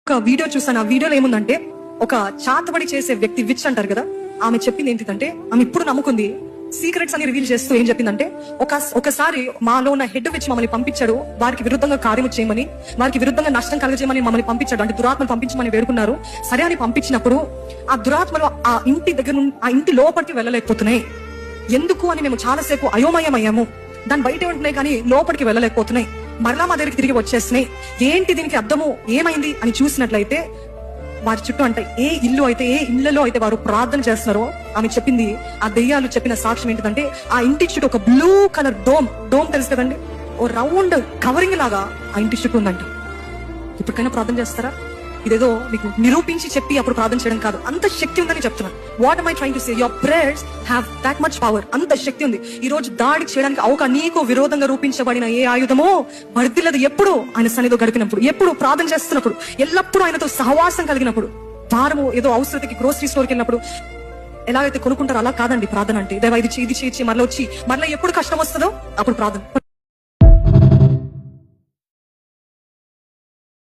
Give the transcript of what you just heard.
ఒక వీడియో చూసాను. ఆ వీడియోలో ఏముందంటే, ఒక చాతబడి చేసే వ్యక్తి విచ్ అంటారు కదా, ఆమె చెప్పింది ఏంటిదంటే, ఆమె ఇప్పుడు నమ్ముకుంది సీక్రెట్స్ అని రివీల్ చేస్తూ ఏం చెప్పిందంటే, ఒకసారి మాలో ఉన్న హెడ్ విచ్ మమ్మల్ని పంపించాడు, వారికి విరుద్ధంగా కార్యము చేయమని, వారికి విరుద్ధంగా నష్టం కలగజేయమని మమ్మల్ని పంపించాడు, అంటే దురాత్మను పంపించమని వేడుకున్నారు. సరే అని పంపించినప్పుడు ఆ దురాత్మలు ఆ ఇంటి దగ్గర ఆ ఇంటి లోపలికి వెళ్ళలేకపోతున్నాయి. ఎందుకు అని మేము చాలాసేపు అయోమయమయ్యాము. దాని బయట ఉంటున్నాయి కానీ లోపలికి వెళ్ళలేకపోతున్నాయి. మరలా మా దగ్గరికి తిరిగి వచ్చేస్తున్నాయి. ఏంటి దీనికి అర్థము, ఏమైంది అని చూసినట్లయితే, వారి చుట్టూ అంటే ఏ ఇళ్లలో అయితే వారు ప్రార్థన చేస్తున్నారో, ఆమె చెప్పింది, ఆ దెయ్యాలు చెప్పిన సాక్ష్యం ఏంటిదంటే, ఆ ఇంటి చుట్టూ ఒక బ్లూ కలర్ డోమ్ తెలుసు కదండి, ఓ రౌండ్ కవరింగ్ లాగా ఆ ఇంటి చుట్టూ ఉందంట. ఇప్పటికైనా ప్రార్థన చేస్తారా? ఇదేదో మీకు నిరూపించి చెప్పి అప్పుడు ప్రార్థన చేయడం కాదు, అంత శక్తి ఉందని చెప్తున్నాను. What am I trying to say? Your prayers have that much power. అంత శక్తి ఉంది. ఈ రోజు దాడి చేయడానికి నీకు విరోధంగా రూపించబడిన ఏ ఆయుధమో వర్ధిల్లదు ఎప్పుడు ఆయన సన్నిధిలో గడిపినప్పుడు, ఎప్పుడు ప్రార్థన చేస్తున్నప్పుడు, ఎల్లప్పుడూ ఆయనతో సహవాసం కలిగినప్పుడు. వారము ఏదో అవసరతకి గ్రోసరీ స్టోర్కి వెళ్ళినప్పుడు ఎలాగైతే కొనుక్కుంటారో అలా కాదండి ప్రార్థన అంటే. దేవా ఇది చేయి మరలా వచ్చి మరలా ఎప్పుడు కష్టం వస్తుందో అప్పుడు ప్రార్థన.